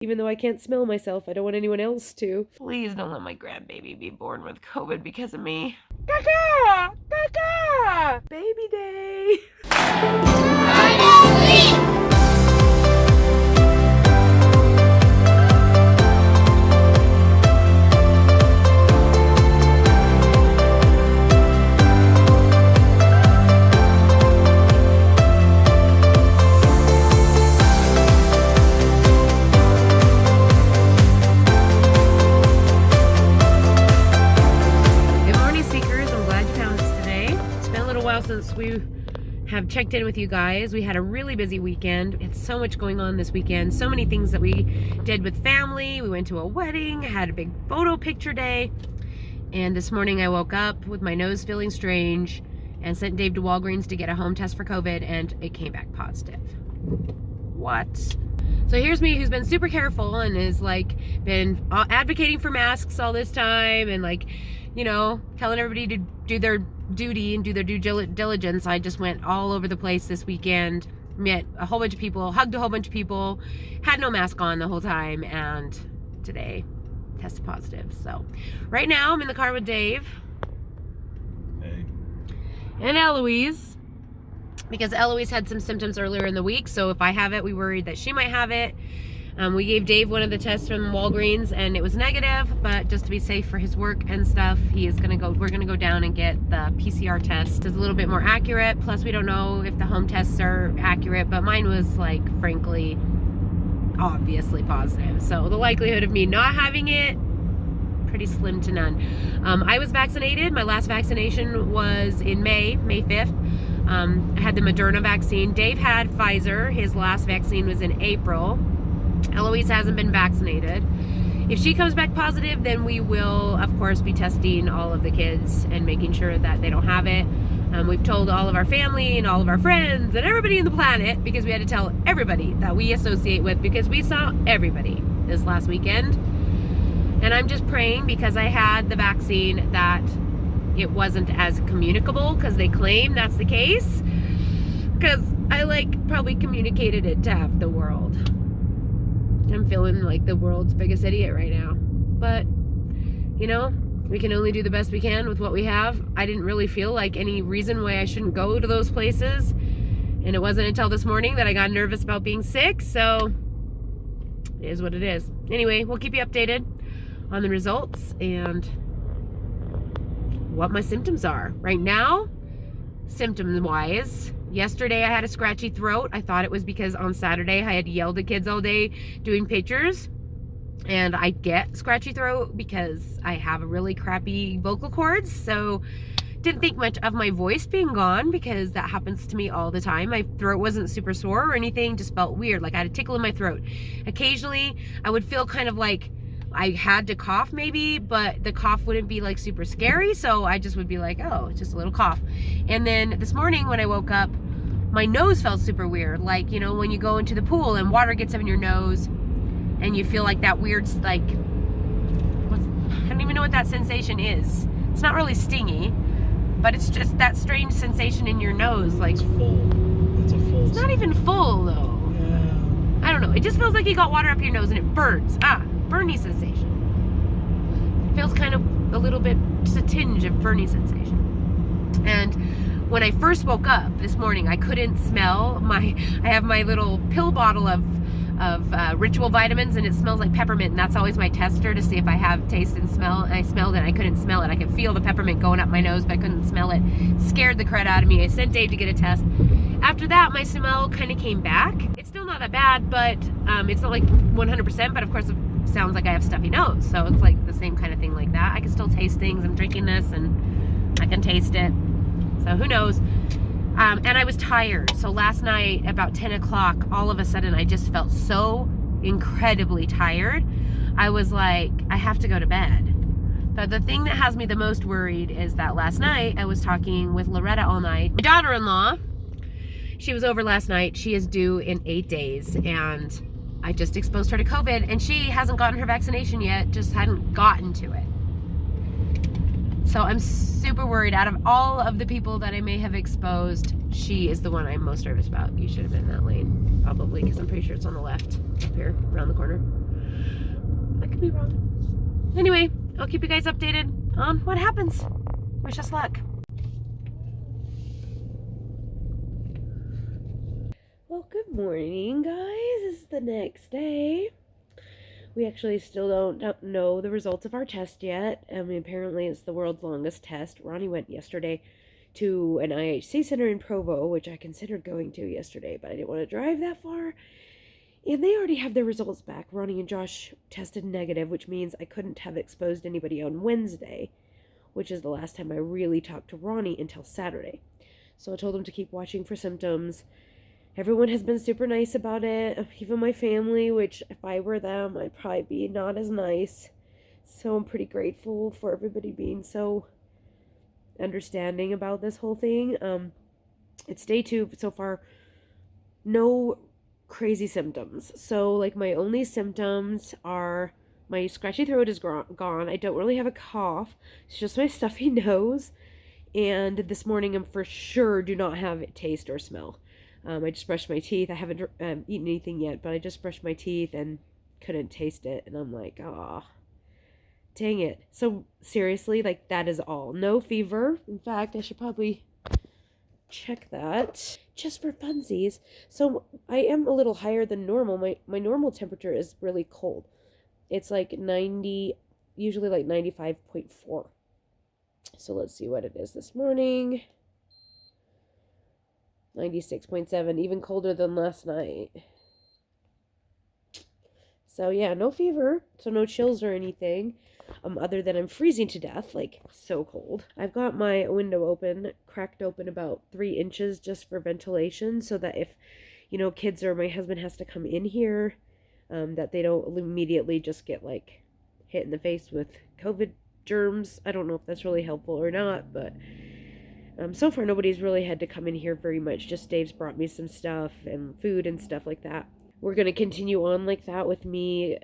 Even though I can't smell myself, I don't want anyone else to. Please don't let my grandbaby be born with COVID because of me. Caca! Caca! Baby day! Since we have checked in with you guys. We had a really busy weekend. It's so much going on this weekend. So many things that we did with family. We went to a wedding, had a big photo picture day. And this morning I woke up with my nose feeling strange and sent Dave to Walgreens to get a home test for COVID, and it came back positive. What? So here's me, who's been super careful and is like been advocating for masks all this time and like, you know, telling everybody to do their duty and do their due diligence. I just went all over the place this weekend, met a whole bunch of people, hugged a whole bunch of people, had no mask on the whole time, and today tested positive. So right now I'm in the car with Dave. Hey. And Eloise, because Eloise had some symptoms earlier in the week, so if I have it, we worried that she might have it. We gave Dave one of the tests from Walgreens and it was negative, but just to be safe for his work and stuff, we're gonna go down and get the PCR test. It's a little bit more accurate, plus we don't know if the home tests are accurate, but mine was like, frankly, obviously positive. So the likelihood of me not having it, pretty slim to none. I was vaccinated. My last vaccination was in May 5th. I had the Moderna vaccine. Dave had Pfizer. His last vaccine was in April. Eloise hasn't been vaccinated. If she comes back positive, then we will, of course, be testing all of the kids and making sure that they don't have it. We've told all of our family and all of our friends and everybody on the planet, because we had to tell everybody that we associate with, because we saw everybody this last weekend. And I'm just praying, because I had the vaccine, that it wasn't as communicable, because they claim that's the case. Because I probably communicated it to half the world. I'm feeling like the world's biggest idiot right now. But, you know, we can only do the best we can with what we have. I didn't really feel like any reason why I shouldn't go to those places. And it wasn't until this morning that I got nervous about being sick. So, it is what it is. Anyway, we'll keep you updated on the results and what my symptoms are. Right now, symptom-wise, yesterday I had a scratchy throat. I thought it was because on Saturday I had yelled at kids all day doing pictures. And I get scratchy throat because I have a really crappy vocal cords. So didn't think much of my voice being gone, because that happens to me all the time. My throat wasn't super sore or anything, just felt weird. Like I had a tickle in my throat. Occasionally I would feel kind of like I had to cough maybe, but the cough wouldn't be like super scary. So I just would be like, oh, it's just a little cough. And then this morning when I woke up, my nose felt super weird. Like, you know, when you go into the pool and water gets up in your nose and you feel like that weird, like, I don't even know what that sensation is. It's not really stingy, but it's just that strange sensation in your nose. Like, it's full. It's a full. It's not even full though. Yeah. I don't know. It just feels like you got water up your nose and it burns. Burny sensation. It feels kind of a little bit, just a tinge of burny sensation. And when I first woke up this morning, I couldn't smell I have my little pill bottle of Ritual vitamins, and it smells like peppermint, and that's always my tester to see if I have taste and smell. And I smelled it, I couldn't smell it. I could feel the peppermint going up my nose, but I couldn't smell it. Scared the crud out of me. I sent Dave to get a test. After that, my smell kind of came back. It's still not that bad, but it's not like 100%, but of course it sounds like I have stuffy nose, so it's like the same kind of thing like that. I can still taste things. I'm drinking this and I can taste it, so who knows. And I was tired, so last night about 10 o'clock, all of a sudden I just felt so incredibly tired. I was like, I have to go to bed. But the thing that has me the most worried is that last night I was talking with Loretta all night. My daughter-in-law, she was over last night. She is due in 8 days, and I just exposed her to COVID, and she hasn't gotten her vaccination yet, just hadn't gotten to it. So I'm super worried. Out of all of the people that I may have exposed, she is the one I'm most nervous about. You should have been in that lane, probably, because I'm pretty sure it's on the left, up here, around the corner. could be wrong. Anyway, I'll keep you guys updated on what happens. Wish us luck. Well, good morning, guys. This is the next day. We actually still don't know the results of our test yet. I mean, apparently it's the world's longest test. Ronnie went yesterday to an IHC center in Provo, which I considered going to yesterday, but I didn't want to drive that far. And they already have their results back. Ronnie and Josh tested negative, which means I couldn't have exposed anybody on Wednesday, which is the last time I really talked to Ronnie until Saturday. So I told him to keep watching for symptoms. Everyone has been super nice about it, even my family, which if I were them, I'd probably be not as nice. So I'm pretty grateful for everybody being so understanding about this whole thing. It's day 2 so far. No crazy symptoms. So like my only symptoms are my scratchy throat is gone. I don't really have a cough. It's just my stuffy nose. And this morning I'm for sure do not have taste or smell. I just brushed my teeth. I haven't eaten anything yet, but I just brushed my teeth and couldn't taste it. And I'm like, ah, dang it. So seriously, like that is all. No fever. In fact, I should probably check that just for funsies. So I am a little higher than normal. My normal temperature is really cold. It's like 90, usually like 95.4. So let's see what it is this morning. 96.7, even colder than last night. So yeah, no fever, so no chills or anything, other than I'm freezing to death, like so cold. I've got my window open, cracked open about 3 inches just for ventilation, so that if, you know, kids or my husband has to come in here, that they don't immediately just get like hit in the face with COVID germs. I don't know if that's really helpful or not, but so far nobody's really had to come in here very much. Just Dave's brought me some stuff and food and stuff like that. We're going to continue on like that with me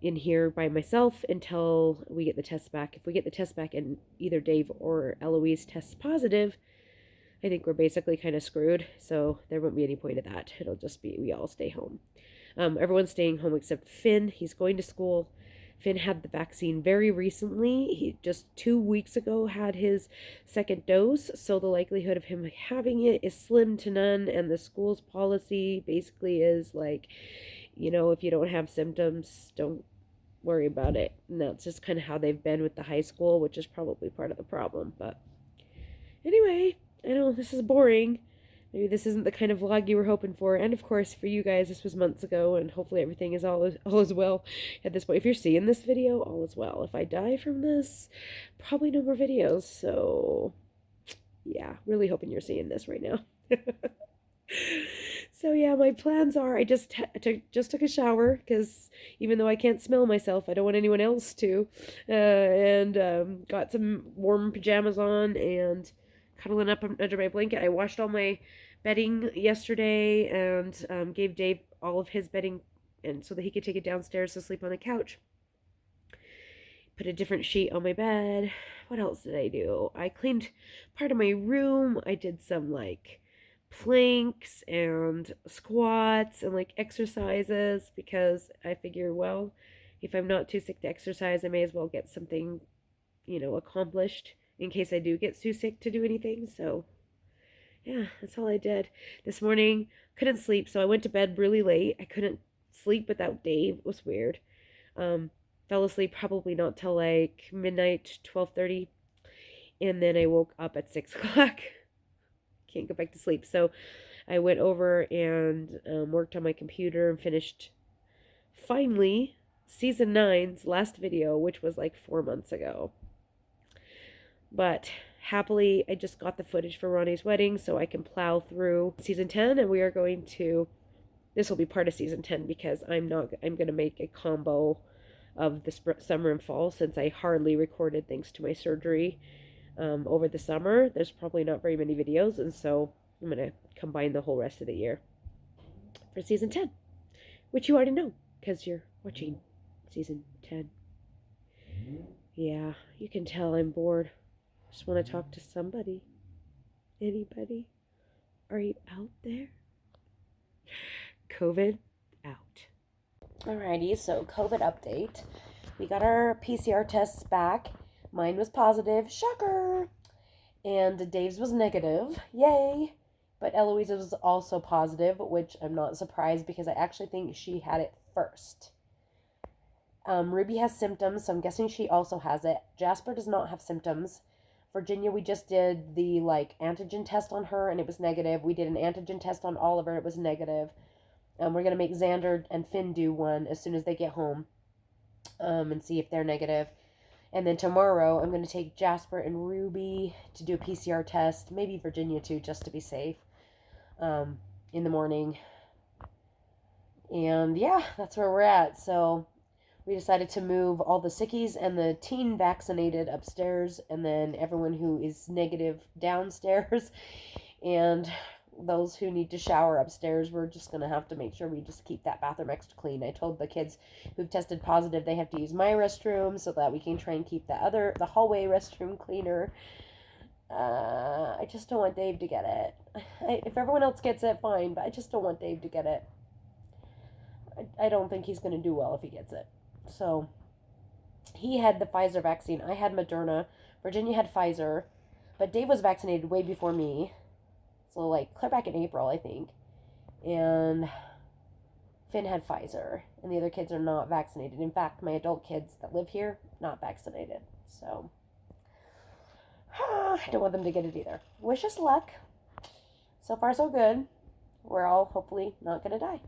in here by myself until we get the test back. If we get the test back and either Dave or Eloise tests positive, I think we're basically kind of screwed. So there won't be any point of that. It'll just be we all stay home. Everyone's staying home except Finn. He's going to school. Finn had the vaccine very recently. He just 2 weeks ago had his 2nd dose, so the likelihood of him having it is slim to none, and the school's policy basically is like, you know, if you don't have symptoms, don't worry about it. And that's just kind of how they've been with the high school, which is probably part of the problem. But anyway, I know this is boring. Maybe this isn't the kind of vlog you were hoping for. And of course, for you guys, this was months ago, and hopefully everything is all is well at this point. If you're seeing this video, all is well. If I die from this, probably no more videos. So, yeah, really hoping you're seeing this right now. So yeah, my plans are I just took a shower because even though I can't smell myself, I don't want anyone else to. And got some warm pajamas on and cuddling up under my blanket. I washed all my bedding yesterday and gave Dave all of his bedding and so that he could take it downstairs to sleep on the couch. Put a different sheet on my bed. What else did I do? I cleaned part of my room. I did some like planks and squats and like exercises because I figure, well, if I'm not too sick to exercise, I may as well get something, you know, accomplished in case I do get too sick to do anything. So yeah, that's all I did. This morning, couldn't sleep, so I went to bed really late. I couldn't sleep without Dave. It was weird. Fell asleep probably not till like midnight, 12:30. And then I woke up at 6 o'clock. Can't go back to sleep. So I went over and worked on my computer and finished, finally, Season 9's last video, which was like 4 months ago. But happily, I just got the footage for Ronnie's wedding, so I can plow through Season 10, and we are going to, this will be part of Season 10 because I'm going to make a combo of the summer and fall since I hardly recorded thanks to my surgery over the summer. There's probably not very many videos, and so I'm going to combine the whole rest of the year for Season 10, which you already know because you're watching Season 10. Yeah, you can tell I'm bored. Just want to talk to somebody. Anybody? Are you out there? COVID out. Alrighty, so COVID update. We got our PCR tests back. Mine was positive. Shocker! And Dave's was negative. Yay! But Eloise's was also positive, which I'm not surprised because I actually think she had it first. Ruby has symptoms, so I'm guessing she also has it. Jasper does not have symptoms. Virginia, we just did the antigen test on her and it was negative. We did an antigen test on Oliver, it was negative. We're going to make Xander and Finn do one as soon as they get home and see if they're negative. And then tomorrow I'm going to take Jasper and Ruby to do a PCR test, maybe Virginia too, just to be safe, in the morning. And yeah, that's where we're at. So we decided to move all the sickies and the teen vaccinated upstairs, and then everyone who is negative downstairs, and those who need to shower upstairs, we're just going to have to make sure we just keep that bathroom extra clean. I told the kids who've tested positive they have to use my restroom so that we can try and keep the hallway restroom cleaner. I just don't want Dave to get it. If everyone else gets it, fine, but I just don't want Dave to get it. I don't think he's going to do well if he gets it. So, he had the Pfizer vaccine. I had Moderna. Virginia had Pfizer. But Dave was vaccinated way before me. So, clear back in April, I think. And Finn had Pfizer. And the other kids are not vaccinated. In fact, my adult kids that live here, not vaccinated. So, I don't want them to get it either. Wish us luck. So far, so good. We're all hopefully not going to die.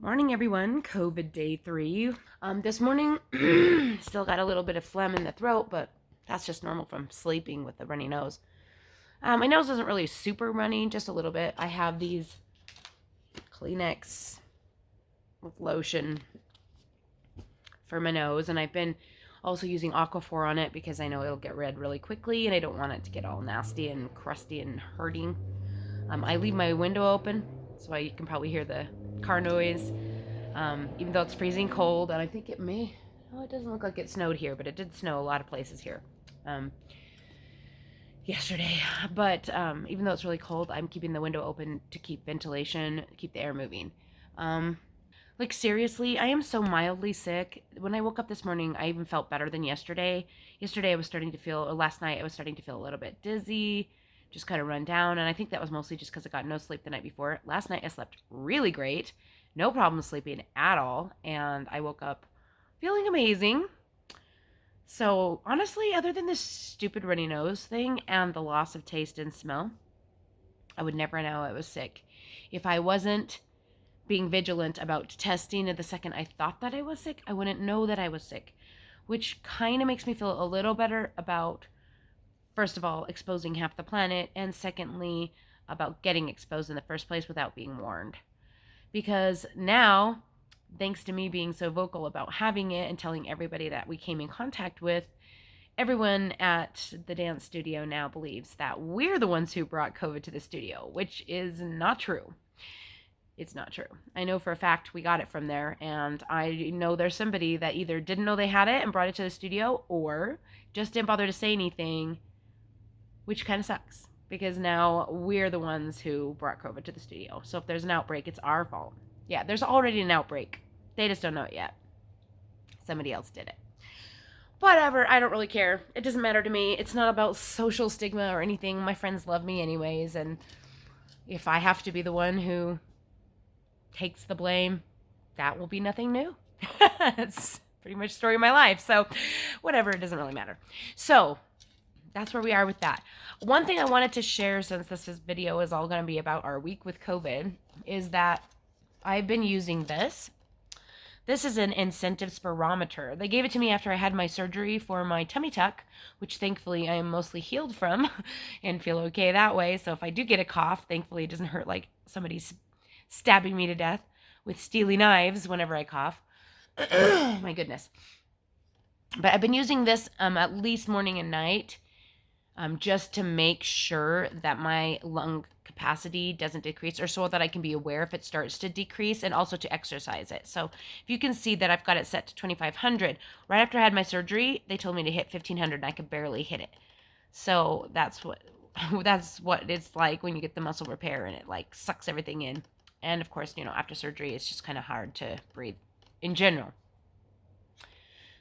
Morning, everyone. COVID day 3. This morning, still got a little bit of phlegm in the throat, but that's just normal from sleeping with the runny nose. My nose isn't really super runny, just a little bit. I have these Kleenex with lotion for my nose, and I've been also using Aquaphor on it because I know it'll get red really quickly, and I don't want it to get all nasty and crusty and hurting. I leave my window open, so you can probably hear the car noise, even though it's freezing cold, and I think it doesn't look like it snowed here, but it did snow a lot of places here yesterday. But even though it's really cold, I'm keeping the window open to keep ventilation, keep the air moving. Seriously, I am so mildly sick. When I woke up this morning, I even felt better than yesterday. Yesterday, last night, I was starting to feel a little bit dizzy, just kind of run down, and I think that was mostly just because I got no sleep the night before. Last night I slept really great, no problem sleeping at all, and I woke up feeling amazing. So honestly, other than this stupid runny nose thing and the loss of taste and smell, I would never know I was sick. If I wasn't being vigilant about testing the second I thought that I was sick, I wouldn't know that I was sick, which kind of makes me feel a little better about, first of all, exposing half the planet, and secondly, about getting exposed in the first place without being warned. Because now, thanks to me being so vocal about having it and telling everybody that we came in contact with, everyone at the dance studio now believes that we're the ones who brought COVID to the studio, which is not true. It's not true. I know for a fact we got it from there, and I know there's somebody that either didn't know they had it and brought it to the studio, or just didn't bother to say anything, which kind of sucks, because now we're the ones who brought COVID to the studio. So if there's an outbreak, it's our fault. Yeah, there's already an outbreak. They just don't know it yet. Somebody else did it. Whatever, I don't really care. It doesn't matter to me. It's not about social stigma or anything. My friends love me anyways, and if I have to be the one who takes the blame, that will be nothing new. It's pretty much the story of my life. So whatever, it doesn't really matter. So that's where we are with that. One thing I wanted to share, since this video is all going to be about our week with COVID, is that I've been using this. This is an incentive spirometer. They gave it to me after I had my surgery for my tummy tuck, which thankfully I am mostly healed from and feel okay that way. So if I do get a cough, thankfully it doesn't hurt like somebody's stabbing me to death with steely knives whenever I cough. My goodness. But I've been using this at least morning and night, just to make sure that my lung capacity doesn't decrease, or so that I can be aware if it starts to decrease, and also to exercise it. So if you can see that I've got it set to 2,500. Right after I had my surgery, they told me to hit 1,500 and I could barely hit it. So that's what it's like when you get the muscle repair and it sucks everything in. And of course, after surgery, it's just kind of hard to breathe in general.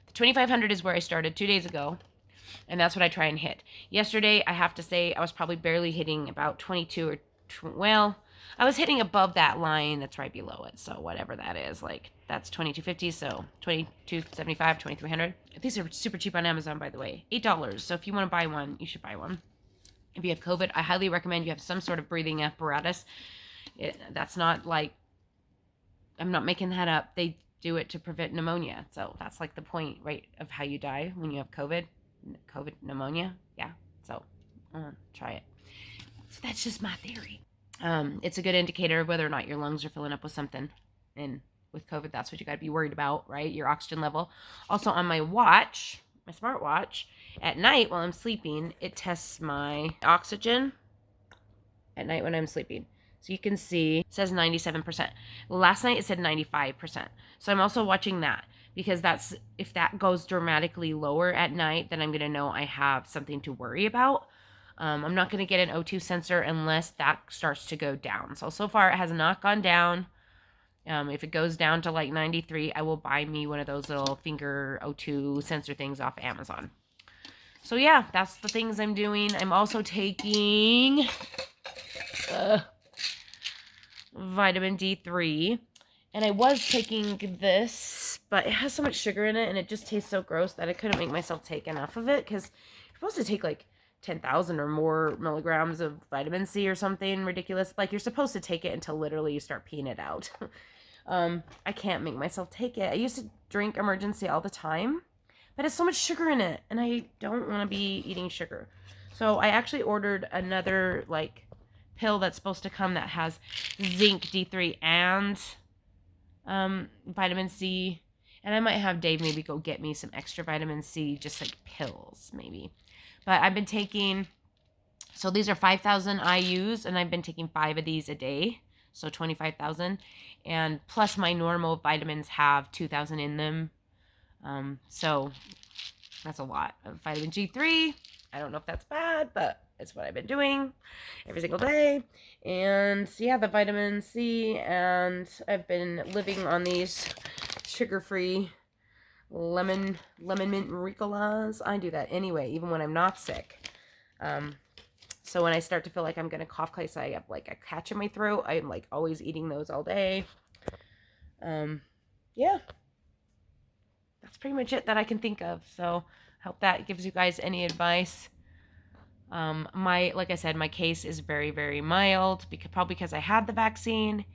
The 2,500 is where I started 2 days ago. And that's what I try and hit. Yesterday, I have to say, I was probably barely hitting about 22 or, well, I was hitting above that line that's right below it. So whatever that is, like that's 22.50. So 22.75, 2,300. These are super cheap on Amazon, by the way. $8. So if you want to buy one, you should buy one. If you have COVID, I highly recommend you have some sort of breathing apparatus. That's not like, I'm not making that up. They do it to prevent pneumonia. So that's like the point, right, of how you die when you have COVID. COVID pneumonia. Yeah. So try it. So that's just my theory. It's a good indicator of whether or not your lungs are filling up with something. And with COVID, that's what you got to be worried about, right? Your oxygen level. Also on my watch, my smartwatch, at night while I'm sleeping, it tests my oxygen at night when I'm sleeping. So you can see it says 97%. Last night it said 95%. So I'm also watching that, because that's, if that goes dramatically lower at night, then I'm going to know I have something to worry about. I'm not going to get an O2 sensor unless that starts to go down. So far it has not gone down. If it goes down to like 93, I will buy me one of those little finger O2 sensor things off Amazon. So yeah, that's the things I'm doing. I'm also taking vitamin D3. And I was taking this, but it has so much sugar in it and it just tastes so gross that I couldn't make myself take enough of it, because you're supposed to take like 10,000 or more milligrams of vitamin C or something ridiculous. Like you're supposed to take it until literally you start peeing it out. I can't make myself take it. I used to drink Emergency all the time, but it's so much sugar in it and I don't want to be eating sugar. So I actually ordered another like pill that's supposed to come that has zinc, D3, and vitamin C. And I might have Dave maybe go get me some extra vitamin C, just like pills maybe. But I've been taking, so these are 5,000 IUs, and I've been taking 5 of these a day, so 25,000. And plus my normal vitamins have 2,000 in them. So that's a lot of vitamin G3. I don't know if that's bad, but it's what I've been doing every single day. And yeah, the vitamin C, and I've been living on these sugar-free lemon mint Ricolas. I do that anyway, even when I'm not sick. So when I start to feel like I'm gonna cough, because I have like a catch in my throat, I'm like always eating those all day. Yeah, that's pretty much it that I can think of. So hope that gives you guys any advice. Like I said, my case is very, very mild, probably because I had the vaccine.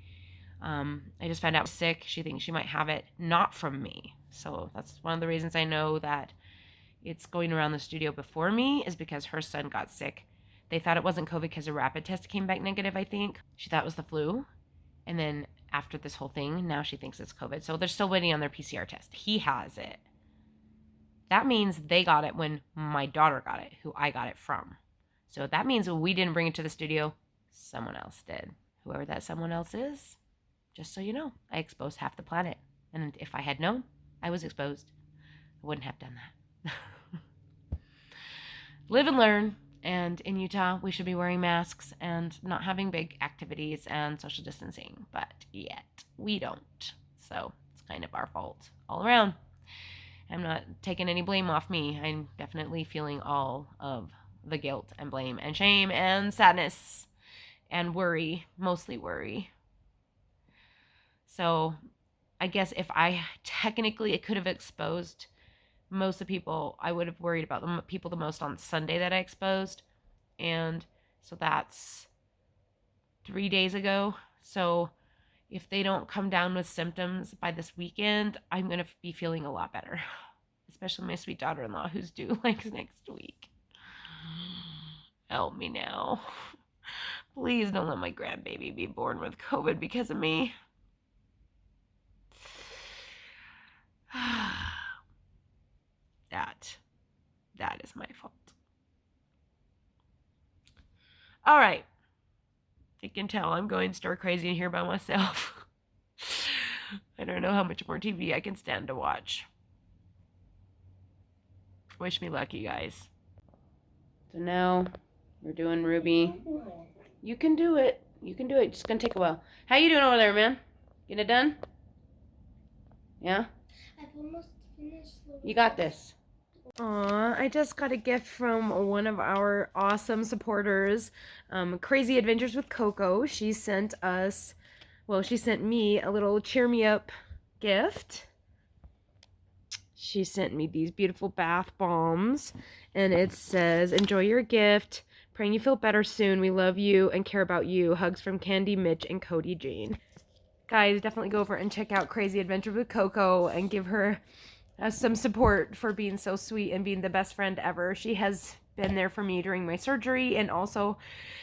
I just found out sick. She thinks she might have it, not from me. So that's one of the reasons I know that it's going around the studio before me, is because her son got sick. They thought it wasn't COVID because a rapid test came back negative, I think. She thought it was the flu. And then after this whole thing, now she thinks it's COVID. So they're still waiting on their PCR test. He has it. That means they got it when my daughter got it, who I got it from. So that means we didn't bring it to the studio. Someone else did. Whoever that someone else is, just so you know, I exposed half the planet. And if I had known I was exposed, I wouldn't have done that. Live and learn. And in Utah, we should be wearing masks and not having big activities and social distancing. But yet, we don't. So it's kind of our fault all around. I'm not taking any blame off me. I'm definitely feeling all of the guilt and blame and shame and sadness and worry, mostly worry. So I guess if I technically, it could have exposed most of the people, I would have worried about the people the most on Sunday that I exposed. And so that's 3 days ago. So if they don't come down with symptoms by this weekend, I'm going to be feeling a lot better. Especially my sweet daughter-in-law, who's due like next week. Help me now. Please don't let my grandbaby be born with COVID because of me. That is my fault. All right. You can tell I'm going stir crazy in here by myself. I don't know how much more TV I can stand to watch. Wish me luck, you guys. So now we're doing Ruby. You can do it. You can do it. It's gonna take a while. How you doing over there, man? Getting it done? Yeah? I've almost You got this. Aw, I just got a gift from one of our awesome supporters, Crazy Adventures with Coco. She sent us, well, she sent me a little cheer me up gift. She sent me these beautiful bath bombs, and it says, enjoy your gift. Praying you feel better soon. We love you and care about you. Hugs from Candy, Mitch, and Cody Jane. Guys, definitely go over and check out Crazy Adventure with Coco and give her some support for being so sweet and being the best friend ever. She has been there for me during my surgery and also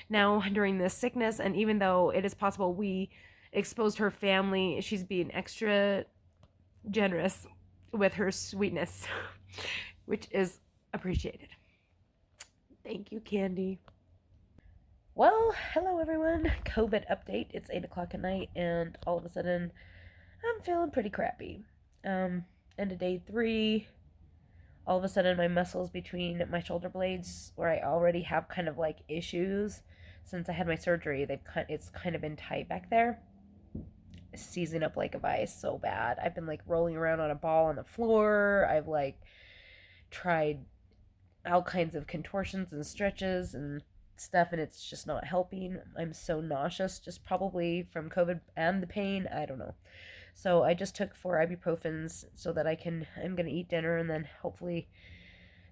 now during this sickness. And even though it is possible we exposed her family, she's being extra generous with her sweetness, which is appreciated. Thank you, Candy. Well, hello everyone. COVID update. It's 8 o'clock at night and all of a sudden I'm feeling pretty crappy. End of day 3, all of a sudden my muscles between my shoulder blades, where I already have kind of like issues since I had my surgery, it's kind of been tight back there. It's seizing up like a vice so bad. I've been like rolling around on a ball on the floor. I've like tried all kinds of contortions and stretches and stuff, and it's just not helping. I'm so nauseous, just probably from COVID and the pain. I don't know. So I just took 4 ibuprofens so that I'm gonna eat dinner and then hopefully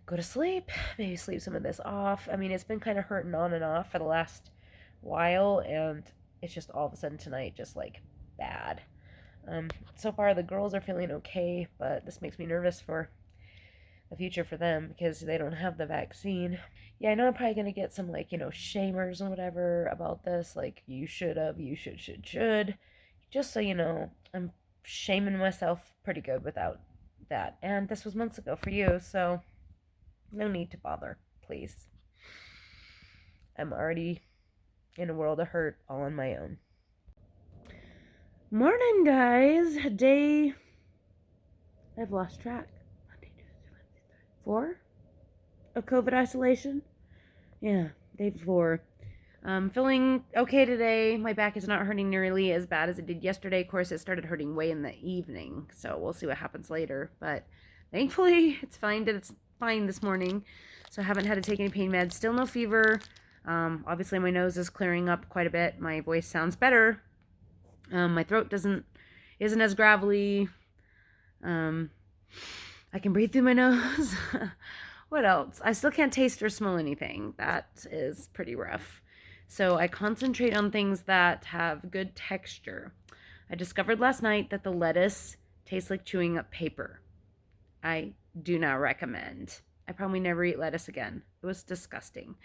go to sleep, maybe sleep some of this off. I mean, it's been kind of hurting on and off for the last while, and it's just all of a sudden tonight just like bad. So far the girls are feeling okay, but this makes me nervous for the future for them because they don't have the vaccine. Yeah, I know I'm probably gonna get some like, shamers and whatever about this, like you should. Just so you know, I'm shaming myself pretty good without that. And this was months ago for you, so no need to bother, please. I'm already in a world of hurt all on my own. Morning, guys. I've lost track. 4 of COVID isolation? Yeah, day 4. Feeling okay today. My back is not hurting nearly as bad as it did yesterday. Of course, it started hurting way in the evening, so we'll see what happens later. But thankfully, it's fine this morning, so I haven't had to take any pain meds. Still no fever. Obviously, my nose is clearing up quite a bit. My voice sounds better. My throat isn't as gravelly. I can breathe through my nose. What else? I still can't taste or smell anything. That is pretty rough. So I concentrate on things that have good texture. I discovered last night that the lettuce tastes like chewing up paper. I do not recommend. I probably never eat lettuce again. It was disgusting.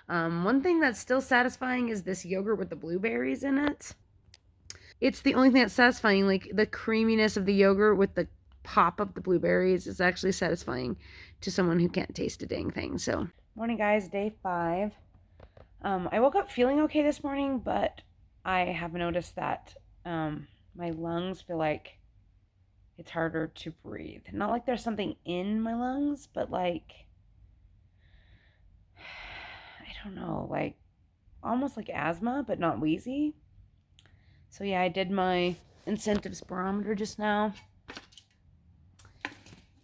One thing that's still satisfying is this yogurt with the blueberries in it. It's the only thing that's satisfying. Like the creaminess of the yogurt with the pop of the blueberries is actually satisfying to someone who can't taste a dang thing. So, morning guys, day 5. I woke up feeling okay this morning, but I have noticed that my lungs feel like it's harder to breathe. Not like there's something in my lungs, but like, I don't know, like almost like asthma, but not wheezy. So yeah, I did my incentive spirometer just now,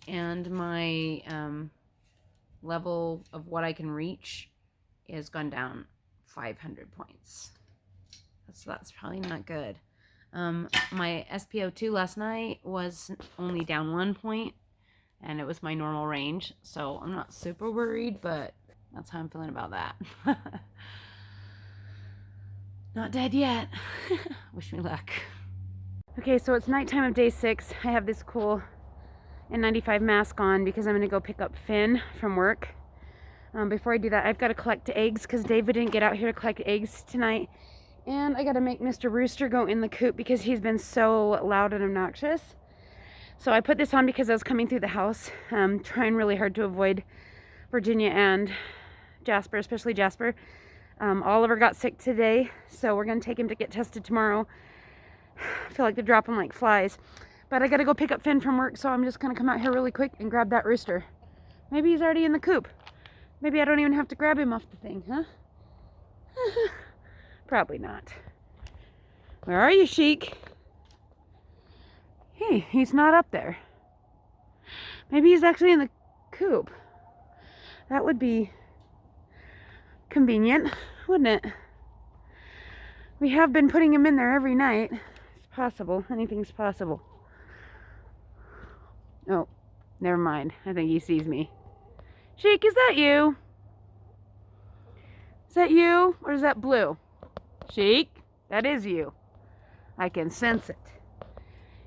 and my level of what I can reach has gone down 500 points. So that's probably not good. My SpO2 last night was only down 1 point, and it was my normal range, so I'm not super worried, but that's how I'm feeling about that. Not dead yet. Wish me luck. Okay, so it's nighttime of day 6. I have this cool N95 mask on because I'm gonna go pick up Finn from work. Before I do that, I've got to collect eggs because David didn't get out here to collect eggs tonight. And I got to make Mr. Rooster go in the coop because he's been so loud and obnoxious. So I put this on because I was coming through the house, trying really hard to avoid Virginia and Jasper, especially Jasper. Oliver got sick today, so we're going to take him to get tested tomorrow. I feel like they're dropping like flies. But I got to go pick up Finn from work, so I'm just going to come out here really quick and grab that rooster. Maybe he's already in the coop. Maybe I don't even have to grab him off the thing, huh? Probably not. Where are you, Sheik? Hey, he's not up there. Maybe he's actually in the coop. That would be convenient, wouldn't it? We have been putting him in there every night. It's possible. Anything's possible. Oh, never mind. I think he sees me. Sheik, is that you? Is that you? Or is that Blue? Sheik, that is you. I can sense it.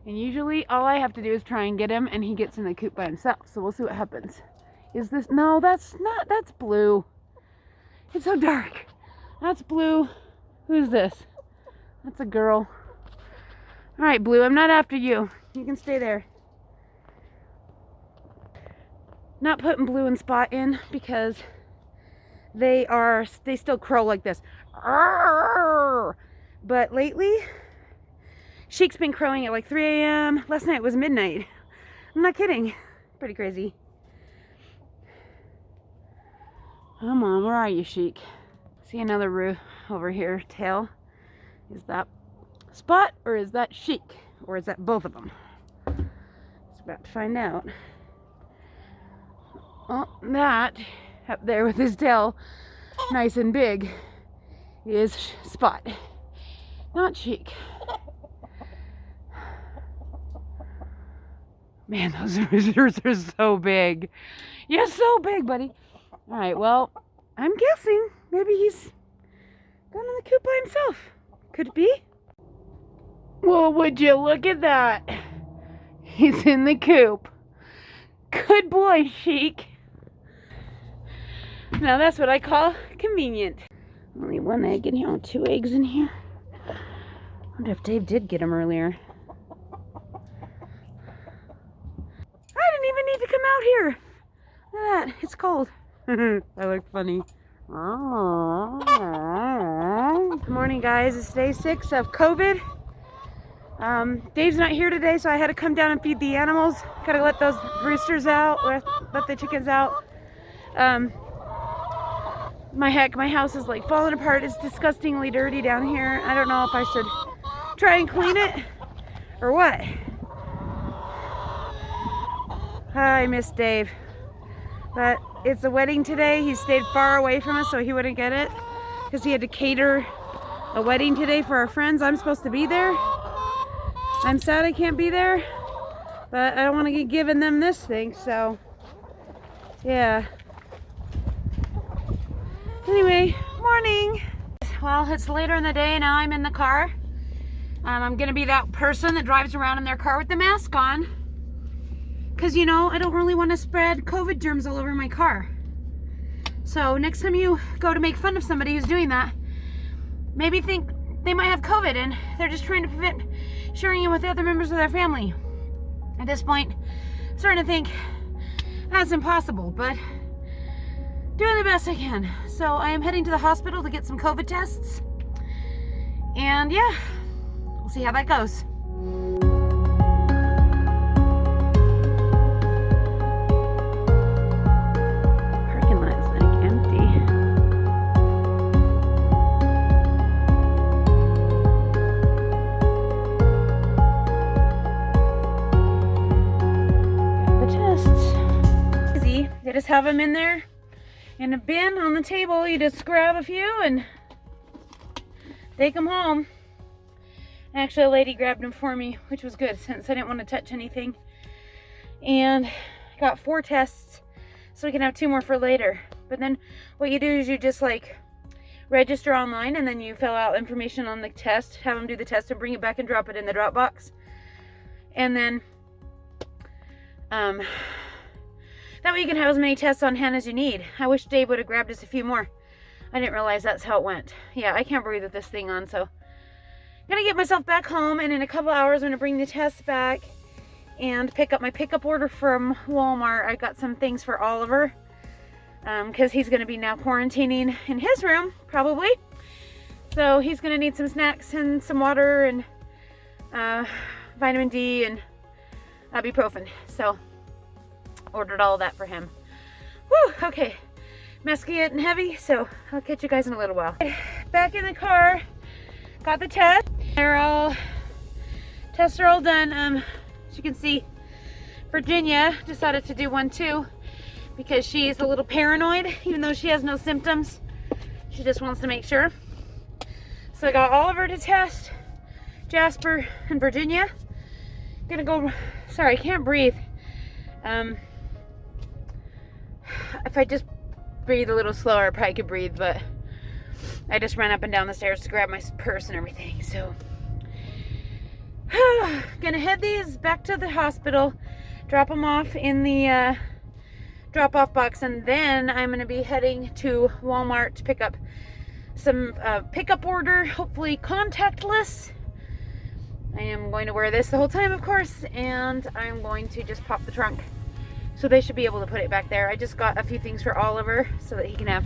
And usually all I have to do is try and get him and he gets in the coop by himself. So we'll see what happens. Is this? No, that's not. That's Blue. It's so dark. That's Blue. Who's this? That's a girl. All right, Blue, I'm not after you. You can stay there. Not putting Blue and Spot in because they still crow like this. But lately, Sheik's been crowing at like 3 a.m. Last night was midnight. I'm not kidding. Pretty crazy. Come on, where are you, Sheik? See another roo over here, tail. Is that Spot or is that Sheik? Or is that both of them? It's about to find out. Oh, that up there with his tail nice and big is Spot, not Sheik. Man, those roosters are so big. You're so big, buddy. All right, well, I'm guessing maybe he's gone in the coop by himself. Could it be? Well, would you look at that? He's in the coop. Good boy, Sheik. Now that's what I call convenient. Only one egg in here. Oh, 2 eggs in here. I wonder if Dave did get them earlier. I didn't even need to come out here. Look at that. It's cold. I look funny. Good morning, guys. It's day 6 of COVID. Dave's not here today, so I had to come down and feed the animals. Gotta let those roosters out, let the chickens out. My house is like falling apart. It's disgustingly dirty down here. I don't know if I should try and clean it or what. I miss Dave. But it's a wedding today. He stayed far away from us so he wouldn't get it. Because he had to cater a wedding today for our friends. I'm supposed to be there. I'm sad I can't be there. But I don't want to get given them this thing, so yeah. Anyway, morning. Well, it's later in the day. Now I'm in the car. I'm going to be that person that drives around in their car with the mask on. Because, you know, I don't really want to spread COVID germs all over my car. So next time you go to make fun of somebody who's doing that, maybe think they might have COVID and they're just trying to prevent sharing it with other members of their family. At this point, I'm starting to think that's impossible, but doing the best I can. So I am heading to the hospital to get some COVID tests. And yeah, we'll see how that goes. Parking lot is like empty. Got the tests. Easy. They just have them in there. In a bin on the table, you just grab a few and take them home. Actually, a lady grabbed them for me, which was good since I didn't want to touch anything. And I got 4 tests, so we can have 2 more for later. But then what you do is you just like register online and then you fill out information on the test, have them do the test and bring it back and drop it in the drop box. And then that way you can have as many tests on hand as you need. I wish Dave would have grabbed us a few more. I didn't realize that's how it went. Yeah, I can't breathe with this thing on, so I'm gonna get myself back home, and in a couple hours I'm gonna bring the tests back and pick up my pickup order from Walmart. I got some things for Oliver because he's gonna be now quarantining in his room, probably. So he's gonna need some snacks and some water and vitamin D and ibuprofen. So ordered all of that for him. Woo, okay. Mask getting heavy, so I'll catch you guys in a little while. Back in the car, got the test. Tests are all done. As you can see, Virginia decided to do one too because she's a little paranoid, even though she has no symptoms. She just wants to make sure. So I got Oliver to test, Jasper and Virginia. Gonna go, sorry, I can't breathe. If I just breathe a little slower, I probably could breathe, but I just ran up and down the stairs to grab my purse and everything, so. Gonna head these back to the hospital, drop them off in the drop-off box, and then I'm gonna be heading to Walmart to pick up some pickup order, hopefully contactless. I am going to wear this the whole time, of course, and I'm going to just pop the trunk. So they should be able to put it back there. I just got a few things for Oliver so that he can have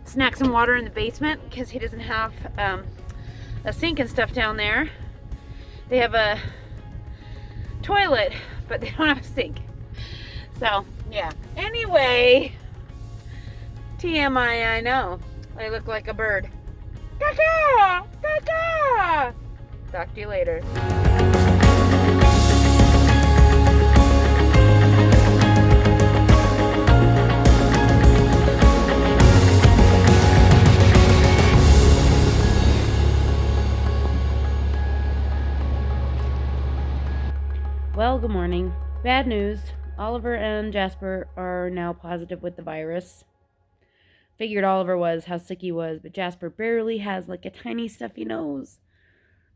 snacks and water in the basement because he doesn't have a sink and stuff down there. They have a toilet, but they don't have a sink. So, yeah. Anyway, TMI, I know. I look like a bird. Caca! Caca! Talk to you later. Well, good morning. Bad news. Oliver and Jasper are now positive with the virus. Figured Oliver was how sick he was, but Jasper barely has like a tiny stuffy nose.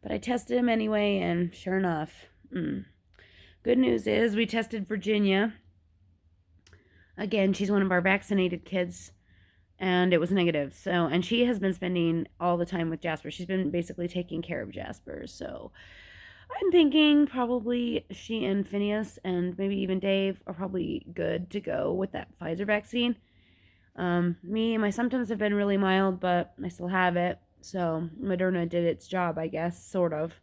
But I tested him anyway, and sure enough. Good news is we tested Virginia. Again, she's one of our vaccinated kids, and it was negative. So, and she has been spending all the time with Jasper. She's been basically taking care of Jasper. So I'm thinking probably she and Phineas and maybe even Dave are probably good to go with that Pfizer vaccine. My symptoms have been really mild, but I still have it. So Moderna did its job, I guess, sort of.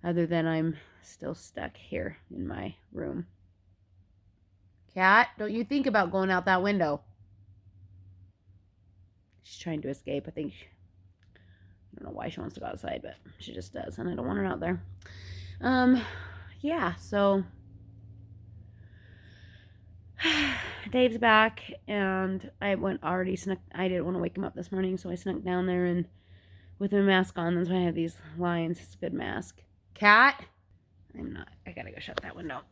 Other than I'm still stuck here in my room. Cat, don't you think about going out that window. She's trying to escape, I think. I don't know why she wants to go outside, but she just does, and I don't want her out there. Yeah, so Dave's back, and I didn't want to wake him up this morning, so I snuck down there and with my mask on. That's why I have these lines. It's a good mask. Cat? I gotta go shut that window.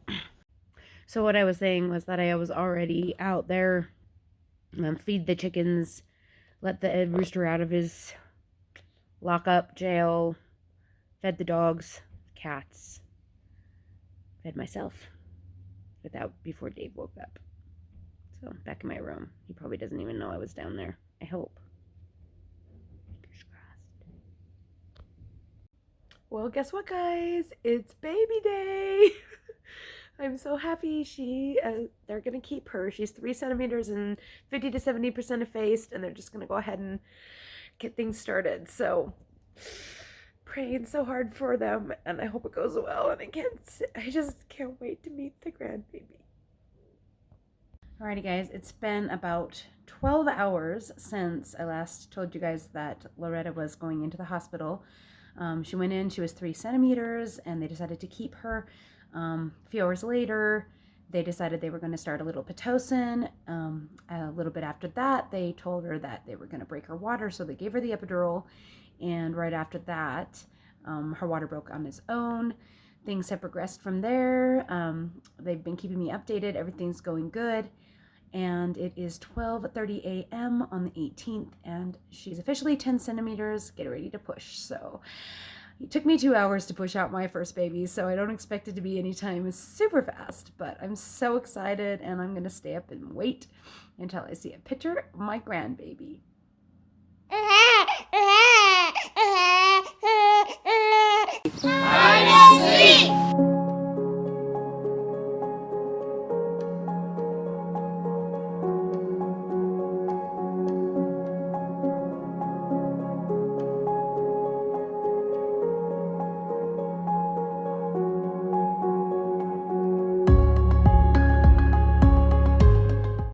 So what I was saying was that I was already out there, feed the chickens, let the rooster out of his lockup, jail, fed the dogs, cats, fed myself before Dave woke up. So back in my room. He probably doesn't even know I was down there. I hope. Fingers crossed. Well, guess what, guys? It's baby day. I'm so happy they're going to keep her. She's 3 centimeters and 50 to 70% effaced, and they're just going to go ahead and get things started. So praying so hard for them, and I hope it goes well, and I just can't wait to meet the grandbaby. Alrighty guys, it's been about 12 hours since I last told you guys that Loretta was going into the hospital. She went in, she was 3 centimeters, and they decided to keep her. A few hours later, they decided they were going to start a little Pitocin. A little bit after that, they told her that they were going to break her water, so they gave her the epidural. And right after that, her water broke on its own. Things have progressed from there. They've been keeping me updated. Everything's going good. And it is 12:30 a.m. on the 18th, and she's officially 10 centimeters. Get ready to push. So it took me 2 hours to push out my first baby, so I don't expect it to be anytime super fast, but I'm so excited, and I'm going to stay up and wait until I see a picture of my grandbaby.